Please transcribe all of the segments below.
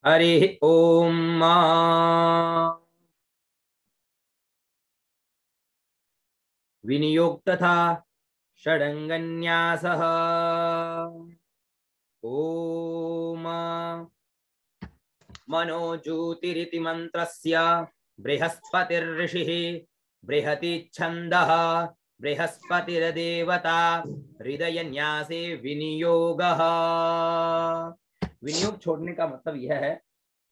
हरि ओम। विनियोग तथा षडंगन्यासः। ओम मनोज्योतिरिति मंत्रस्य बृहस्पतिर्ऋषिः बृहति छन्दः बृहस्पतिर्देवता हृदय न्यासे विनियोगः। विनियोग छोड़ने का मतलब यह है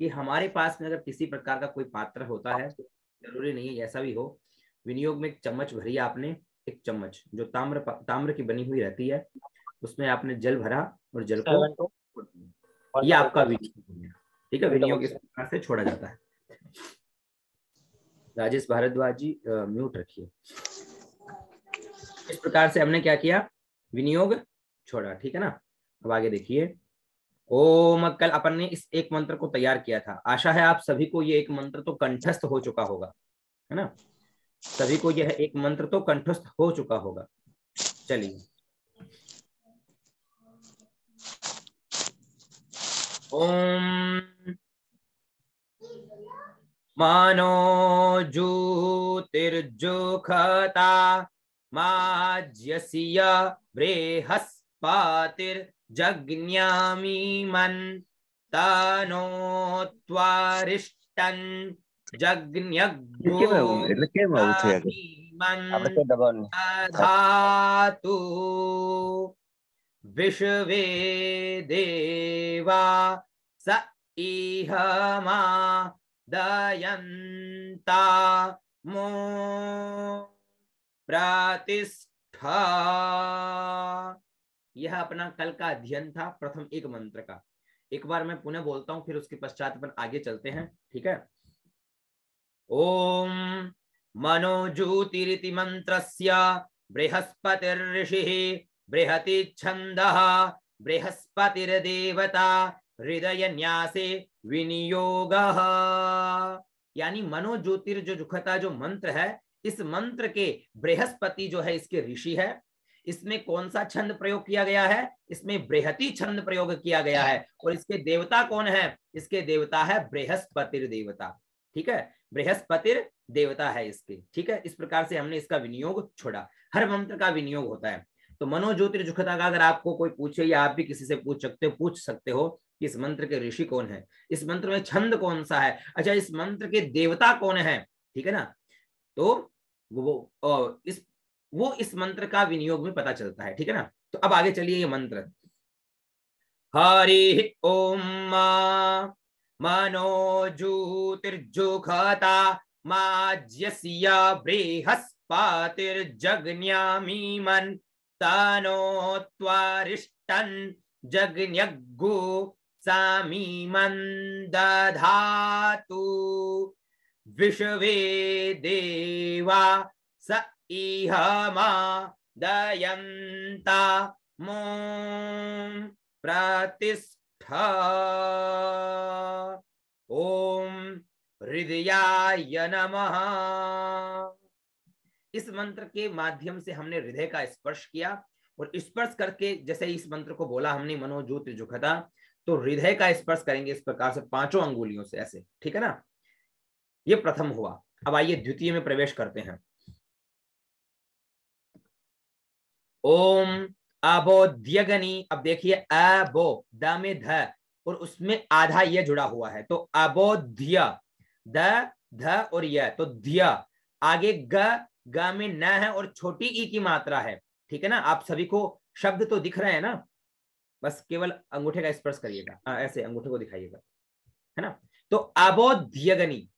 कि हमारे पास में अगर किसी प्रकार का कोई पात्र होता है, जरूरी नहीं है जैसा भी हो, विनियोग में एक चम्मच भरी आपने, एक चम्मच जो ताम्र की बनी हुई रहती है, उसमें आपने जल भरा और जल को, ये आपका विनियोग है। ठीक है, विनियोग इस प्रकार से छोड़ा जाता है। राजेश भारद्वाज जी म्यूट रखिए। इस प्रकार से हमने क्या किया, विनियोग छोड़ा। ठीक है ना। अब आगे देखिए। ओम, कल अपन ने इस एक मंत्र को तैयार किया था। आशा है आप सभी को ये एक मंत्र तो कंठस्थ हो चुका होगा, है ना। सभी को यह एक मंत्र तो कंठस्थ हो चुका होगा। चलिए, ओम मानो ज्योतिर्जुखता माज्यस्य बृहस्पतिर्जज्ञामिमन् तनो त्वरिष्टन् दधातु विश्वे देवा स इहमा दयन्ता मो प्रतिष्ठा। यह अपना कल का अध्ययन था प्रथम एक मंत्र का। एक बार मैं पुनः बोलता हूं, फिर उसके पश्चात अपन आगे चलते हैं। ठीक है। ओम मनोज्योतिरिति मंत्रस्य बृहस्पतिर्ऋषिः बृहति छन्दः बृहस्पतिर्देवता हृदय न्यासे विनियोगः। यानी मनोज्योतिर जो जुखता जो मंत्र है, इस मंत्र के बृहस्पति जो है इसके ऋषि है। इसमें कौन सा छंद प्रयोग किया गया है, इसमें बृहति छंद प्रयोग किया गया है। और इसके देवता कौन है, इसके देवता है बृहस्पतिर देवता। ठीक है, बृहस्पतिर देवता है इसके। ठीक है, इस प्रकार से हमने इसका विनियोग छोड़ा। हर मंत्र का विनियोग होता है। तो मनोज्योतिर्जुखता का अगर आपको कोई पूछे, या आप भी किसी से पूछ सकते हो कि इस मंत्र के ऋषि कौन है, इस मंत्र में छंद कौन सा है, अच्छा इस मंत्र के देवता कौन है, ठीक है ना। तो वो इस मंत्र का विनियोग में पता चलता है। ठीक है ना। तो अब आगे चलिए ये मंत्र। हरि ओम मनोज्योतिर्जुखता माज्यस्य बृहस्पतिर्जज्ञामिमन् तनो त्वरिष्टन् जज्ञगु सामीमन् दधातु विश्वे देवा स इहमा दयन्ता मो प्रतिष्ठा। ओम हृदयाय नमः। इस मंत्र के माध्यम से हमने हृदय का स्पर्श किया, और स्पर्श करके जैसे इस मंत्र को बोला हमने मनोज्योतिर्जुखता, तो हृदय का स्पर्श करेंगे इस प्रकार से 5 अंगुलियों से ऐसे। ठीक है ना। ये प्रथम हुआ। अब आइए द्वितीय में प्रवेश करते हैं। ओम अबोध्यगनी। अब देखिए अबो द में ध और उसमें आधा ये जुड़ा हुआ है, तो अबोध्य द ध और य, तो ध्य। आगे ग में न है और छोटी ई की मात्रा है। ठीक है ना। आप सभी को शब्द तो दिख रहे हैं ना, बस केवल अंगूठे का स्पर्श करिएगा, ऐसे अंगूठे को दिखाइएगा, है ना। तो अबोध्यगनी,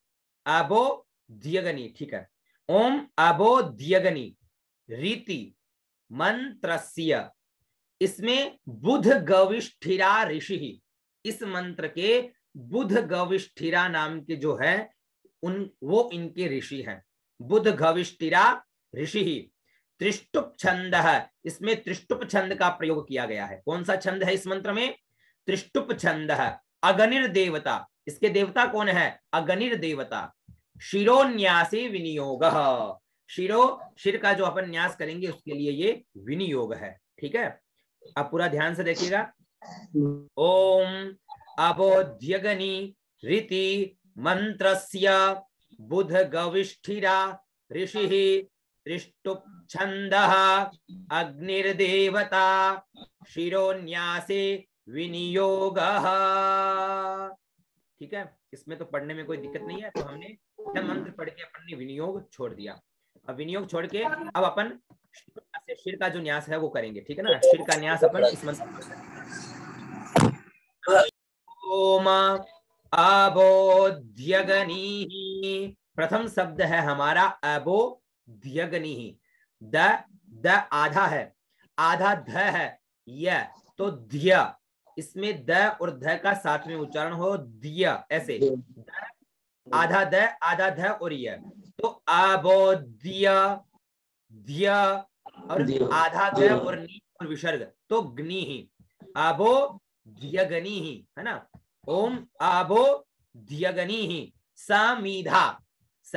अबोध्यगनी। ठीक है। ओम अबोध्यगनी रीति मंत्रस्य। इसमें बुध गविष्ठिरा ऋषि, इस मंत्र के बुध गविष्ठिरा नाम के जो है वो इनके ऋषि हैं। बुध गविष्ठिरा ऋषि। त्रिष्टुप छंद है, इसमें त्रिष्टुप छंद का प्रयोग किया गया है। कौन सा छंद है इस मंत्र में, त्रिष्टुप छंद है। अगनिर देवता, इसके देवता कौन है, अगनिर देवता। शिरोन्यासी विनियोग, शिर का जो अपन न्यास करेंगे उसके लिए ये विनियोग है। ठीक है। अब पूरा ध्यान से देखिएगा। ओम अबोध्यगनी रीति मंत्रस्य बुध गविष्ठिरा ऋषिः त्रिष्टुप छंदः अग्निर्देवता शिरोन्यासे विनियोगः। ठीक है, इसमें तो पढ़ने में कोई दिक्कत नहीं है। तो हमने मंत्र पढ़ के अपन ने विनियोग छोड़ दिया। अब विनियोग छोड़ के अब अपन शिर का जो न्यास है वो करेंगे। ठीक है ना, शिर का न्यास अपन इस मंत्र ओम अबोध्यगनी। प्रथम शब्द है हमारा अबोध्यगनी। द आधा है, आधा ध है, य तो ध्य। इसमें द और ध का साथ में उच्चारण हो, दिय ऐसे। आधा द आधा ध और य, तो अबोध्य ध्य और आधा द और नी और विसर्ग तो ग्नि ही, अबोध्यगनी ही, है ना। ओम अबोध्यगनी ही समीधा, स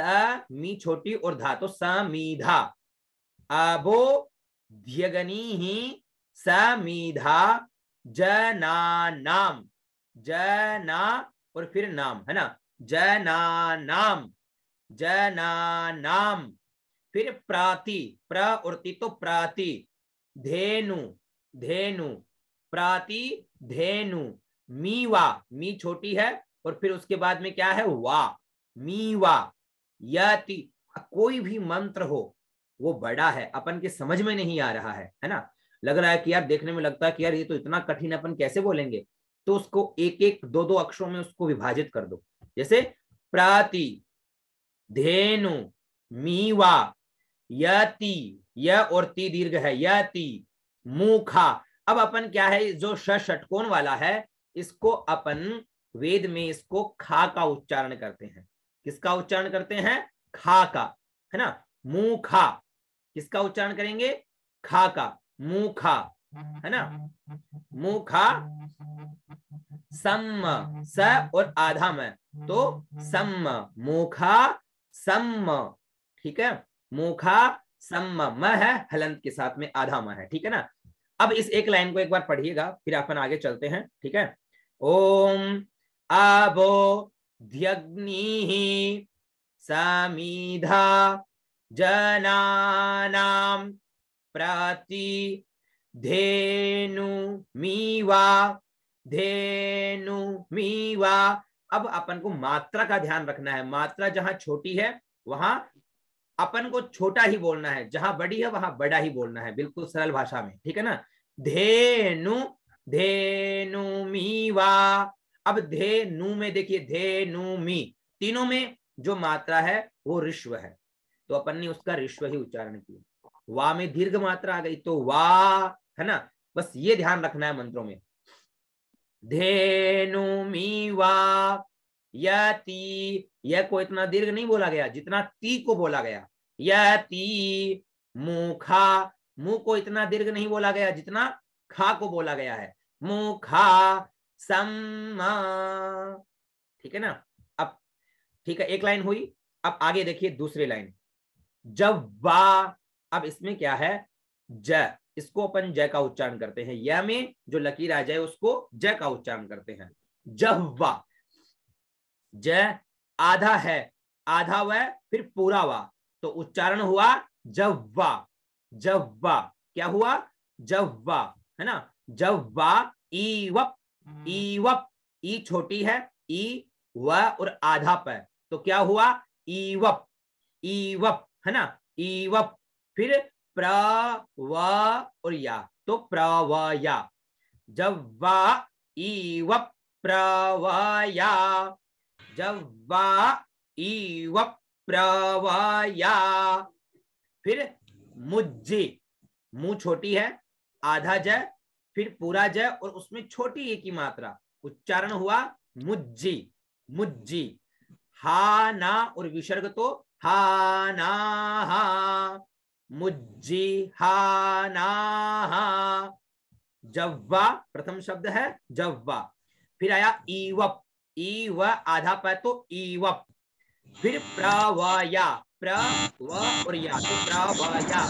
मी छोटी और धा तो समीधा, अबोध्यगनी ही समीधा जनानाम, जना और फिर नाम, है ना, जनानाम जनानाम। फिर प्राति, प्र और ति तो प्राति, धेनु धेनु, प्राति धेनु, मीवा मी छोटी है और फिर उसके बाद में क्या है वा, मीवा। यति, कोई भी मंत्र हो वो बड़ा है, अपन के समझ में नहीं आ रहा है ना, लग रहा है कि यार देखने में लगता है कि यार ये तो इतना कठिन अपन कैसे बोलेंगे, तो उसको एक एक दो दो अक्षरों में उसको विभाजित कर दो। जैसे प्राति धेनु मीवा यति, य और ती दीर्घ है, यति मुखा। अब अपन क्या है, जो षटकोण वाला है इसको अपन वेद में इसको खा का उच्चारण करते हैं। किसका उच्चारण करते हैं, खा का, है ना। मुखा किसका उच्चारण करेंगे, खा का, मुखा, है ना, मुखा। सम्म, स और आधा में तो सम्म, मुखा सम्म, ठीक है, मुखा सम्म, म है हलंत के साथ में, आधा म है, ठीक है ना। अब इस एक लाइन को एक बार पढ़िएगा फिर अपन आगे चलते हैं, ठीक है। ओम अबोध्यग्नि समीधा जनानाम प्राति धेनु मीवा, धेनु मीवा। अब अपन को मात्रा का ध्यान रखना है, मात्रा जहां छोटी है वहां अपन को छोटा ही बोलना है, जहां बड़ी है वहां बड़ा ही बोलना है, बिल्कुल सरल भाषा में, ठीक है ना। धेनु धेनु मीवा। अब धेनु में देखिए, धेनु मी, तीनों में जो मात्रा है वो ऋष्व है, तो अपन ने उसका ऋष्व ही उच्चारण किया। वा में दीर्घ मात्रा आ गई तो वा, है ना, बस ये ध्यान रखना है मंत्रों में। धेनु मीवा यति, यह को इतना दीर्घ नहीं बोला गया जितना ती को बोला गया। यति मुखा, मुंह को इतना दीर्घ नहीं बोला गया जितना खा को बोला गया है। मुखा सम्मा, ठीक है ना। अब ठीक है, एक लाइन हुई। अब आगे देखिए दूसरी लाइन, जब वा। अब इसमें क्या है, ज, इसको अपन ज का उच्चारण करते हैं, य में जो लकीर आ जाए उसको ज का उच्चारण करते हैं। जब वा, ज आधा है, आधा व फिर पूरा वा, तो उच्चारण हुआ जव्वा, जव्वा। क्या हुआ, जव्वा, है ना। जव्वा ईवप, ईवप, ई छोटी है, ई व और आधा पर, तो क्या हुआ ईवप, ईवप, है ना, ईवप। फिर प्र व और या, तो प्रवया, जव्वा ईवप प्रवया, जव्वा ईवप प्रवया। फिर मुज्जी, मुंह छोटी है, आधा ज फिर पूरा ज और उसमें छोटी एक ही मात्रा, उच्चारण हुआ मुज्जी, मुज्जी। हा ना और विसर्ग तो हा ना हा, मुज्जी हा ना हा। जव्वा प्रथम शब्द है, जव्वा। फिर आया ईवप, ई व आधा पर तो ईवप। फिर प्रवया, प्र व और या, तो प्रवया।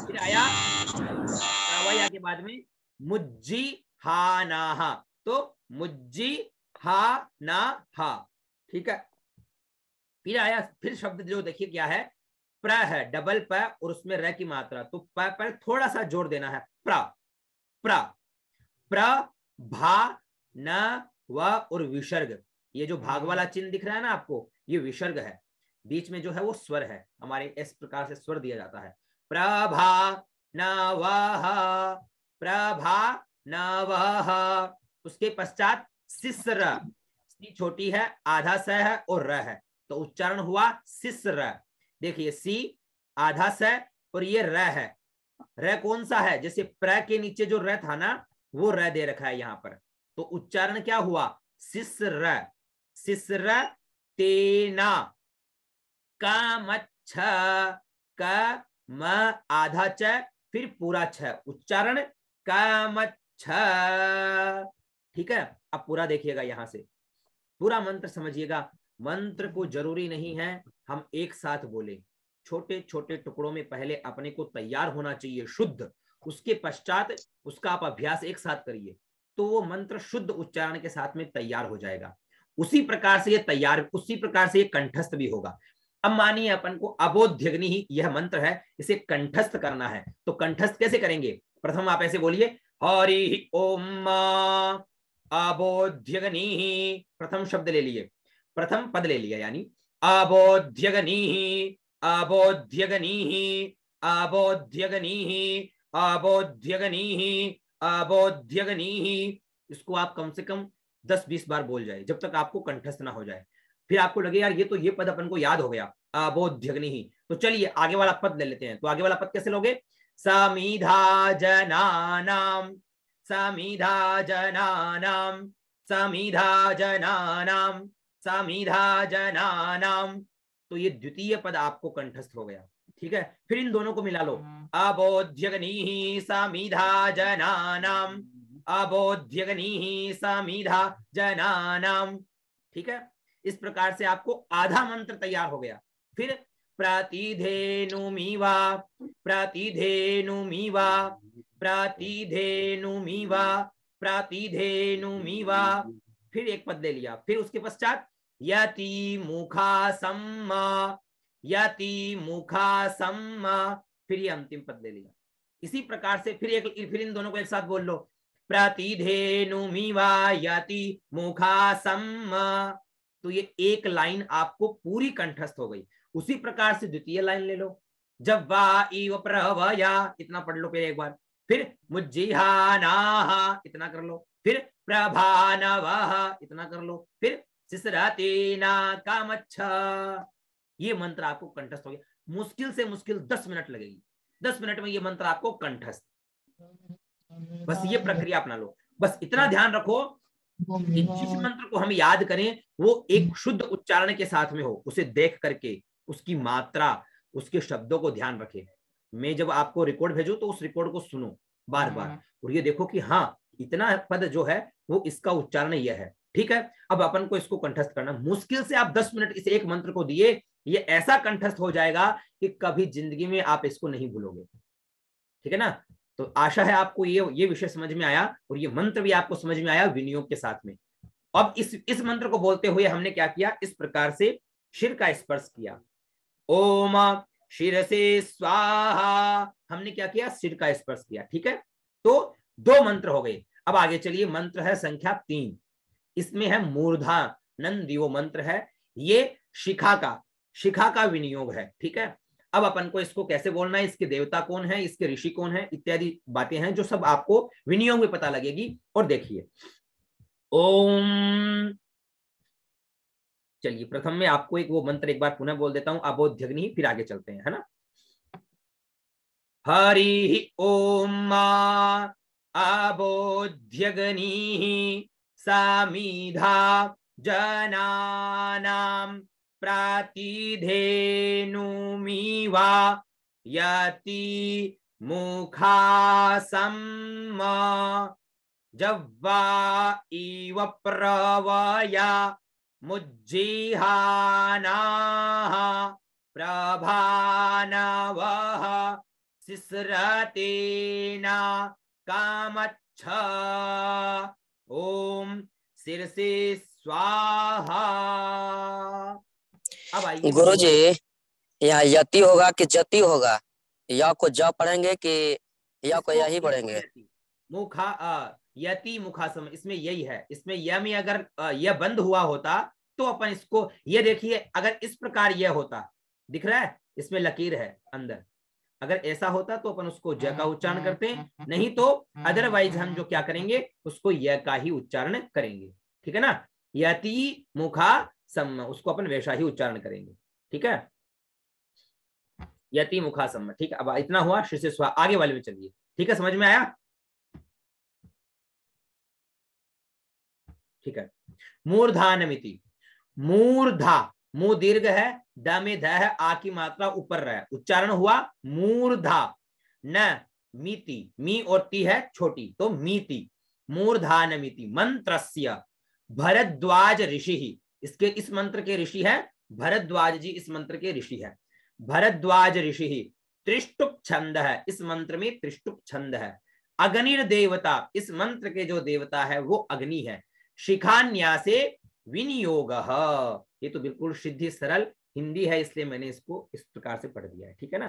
फिर आया प्रवया के बाद में मुज्जी हानाहा, तो मुज्जी हा ना हा, ठीक है। फिर आया, फिर शब्द जो देखिए क्या है, प्र है, डबल प और उसमें र की मात्रा, तो प पर थोड़ा सा जोर देना है, प्र प्र प्र भा न व और विसर्ग, ये जो भाग वाला चिन्ह दिख रहा है ना आपको, ये विसर्ग है, बीच में जो है वो स्वर है, हमारे इस प्रकार से स्वर दिया जाता है, प्रभा न वह, प्रभा न वह। उसके पश्चात सिस्र, सी छोटी है, आधा स है और र है, तो उच्चारण हुआ सिस्र। देखिए सी आधा स और ये र है, र कौन सा है, जैसे प्र के नीचे जो र था ना वो र दे रखा है यहाँ पर, तो उच्चारण क्या हुआ, सिस्र सिस्र। तेना का मच्छ, क म आधा च फिर पूरा छ, उच्चारण का मच्छ, ठीक है। अब पूरा देखिएगा, यहां से पूरा मंत्र समझिएगा। मंत्र को जरूरी नहीं है हम एक साथ बोले, छोटे छोटे टुकड़ों में पहले अपने को तैयार होना चाहिए शुद्ध, उसके पश्चात उसका आप अभ्यास एक साथ करिए, तो वो मंत्र शुद्ध उच्चारण के साथ में तैयार हो जाएगा। उसी प्रकार से ये तैयार, उसी प्रकार से ये कंठस्थ भी होगा। अब मानिए अपन को अबोध्यग्नि ही यह मंत्र है, इसे कंठस्थ करना है, तो कंठस्थ कैसे करेंगे, प्रथम आप ऐसे बोलिए, हरि ओम अबोध्यग्नि, प्रथम शब्द ले लिए, प्रथम पद ले लिया, यानी अबोध्यग्नि अबोध्यग्नि अबोध्यग्नि अबोध्यग्नि अबोध्यग्नि। इसको आप कम से कम 10-20 बार बोल जाए, जब तक आपको कंठस्थ ना हो जाए। फिर आपको लगे यार ये तो ये पद अपन को याद हो गया, अबोध्यग्नि ही, तो चलिए आगे वाला पद ले लेते हैं। तो आगे वाला पद कैसे लोगे, समीधा जनानाम, समीधा जनानाम, समीधा जनानाम, समीधा जनानाम, तो ये द्वितीय पद आपको कंठस्थ हो गया, ठीक है। फिर इन दोनों को मिला लो, अबोध्यग्नि समीधा जनानाम, अबोध्यग्नि समीधा जनानाम, ठीक है। इस प्रकार से आपको आधा मंत्र तैयार हो गया। फिर प्रतिधेनुमीवा, प्रतिधेनुमीवा, प्रतिधेनुमीवा, प्रतिधेनुमीवा, फिर एक पद ले लिया। फिर उसके पश्चात यति मुखा सम्मा, यति मुखा सम्मा, फिर ये अंतिम पद ले लिया। इसी प्रकार से फिर इन दोनों को एक साथ बोल लो, प्रतिधेनुमीवा यति मुखा सम्मा, तो ये एक लाइन आपको पूरी कंठस्थ हो गई। उसी प्रकार से द्वितीय लाइन ले लो, जब वा इव प्रवया, इतना पढ़ लो पहले एक बार, फिर मुज्जिहानाहा, इतना कर लो, फिर प्रभानवः, इतना कर लो, फिर सिसरतेना कामच्छ, ये मंत्र आपको कंठस्थ हो गया। मुश्किल से मुश्किल 10 मिनट लगेगी, 10 मिनट में ये मंत्र आपको कंठस्थ, बस ये प्रक्रिया अपना लो। बस इतना ध्यान रखो कि जिस मंत्र को हम याद करें वो एक शुद्ध उच्चारण के साथ में हो, उसे देख करके उसकी मात्रा, उसके शब्दों को ध्यान रखें। मैं जब आपको रिकॉर्ड भेजूं तो उस रिकॉर्ड को सुनो बार बार और ये देखो कि हाँ इतना पद जो है वो इसका उच्चारण यह है, ठीक है। अब अपन को इसको कंठस्थ करना, मुश्किल से आप 10 मिनट इस एक मंत्र को दिए, ये ऐसा कंठस्थ हो जाएगा कि कभी जिंदगी में आप इसको नहीं भूलोगे, ठीक है ना। तो आशा है आपको ये विषय समझ में आया और ये मंत्र भी आपको समझ में आया विनियोग के साथ में। अब इस मंत्र को बोलते हुए हमने क्या किया, इस प्रकार से शिर का स्पर्श किया, ओम शिरसे स्वाहा, हमने क्या किया, सिर का स्पर्श किया, ठीक है। तो 2 मंत्र हो गए। अब आगे चलिए, मंत्र है संख्या 3, इसमें है मूर्धानंद, वो मंत्र है, ये शिखा का विनियोग है, ठीक है। अब अपन को इसको कैसे बोलना है, इसके देवता कौन है, इसके ऋषि कौन है, इत्यादि बातें हैं जो सब आपको विनियोग में पता लगेगी। और देखिए ओम, चलिए प्रथम में आपको एक वो मंत्र एक बार पुनः बोल देता हूं, अबोध्यग्नि, फिर आगे चलते हैं, है ना। हरि ओम अबोध्यग्नि समीधा जनानां प्रतिधेनुमीवा यति मुखा सम्मा जव्वा इव प्रवया मुज्जिहानाः प्रभानवः सिस्रतेना कामच्छ। ओम सिर से स्वाहा। अब आइए गुरुजी, यहाँ यति होगा कि जति होगा? या को ज पढ़ेंगे कि या को यही इसको पढ़ेंगे? यति यति मुखासम, इसमें यही है। इसमें य में अगर यह बंद हुआ होता तो अपन इसको, ये देखिए अगर इस प्रकार यह होता, दिख रहा है इसमें लकीर है अंदर, अगर ऐसा होता तो अपन उसको ज का उच्चारण करते हैं, नहीं तो अदरवाइज हम जो क्या करेंगे उसको य का ही उच्चारण करेंगे। ठीक है ना, यति मुखा सम, उसको अपन वैसा ही उच्चारण करेंगे। ठीक है, यति मुखा सम। ठीक है, अब इतना हुआ श्री से स्वा, आगे वाले में चलिए। ठीक है, समझ में आया? ठीक है, मूर्धानमिति, मूर्धा, मुंह दीर्घ है, द में ध है, आ की मात्रा ऊपर रहा है, उच्चारण हुआ मूर्धा। न मीति, मी और ती है छोटी तो मीति, मूर्धानमिति। मंत्रस्य भरद्वाज ऋषि, इसके इस मंत्र के ऋषि है भरद्वाज जी, इस मंत्र के ऋषि है भरद्वाज ऋषि। त्रिष्टुप छंद है, इस मंत्र में त्रिष्टुप छंद है। अग्निर देवता, इस मंत्र के जो देवता है वो अग्नि है। शिखान्यासे विनियोग, ये तो बिल्कुल सिद्धि सरल हिंदी है, इसलिए मैंने इसको इस प्रकार से पढ़ दिया है। ठीक है ना।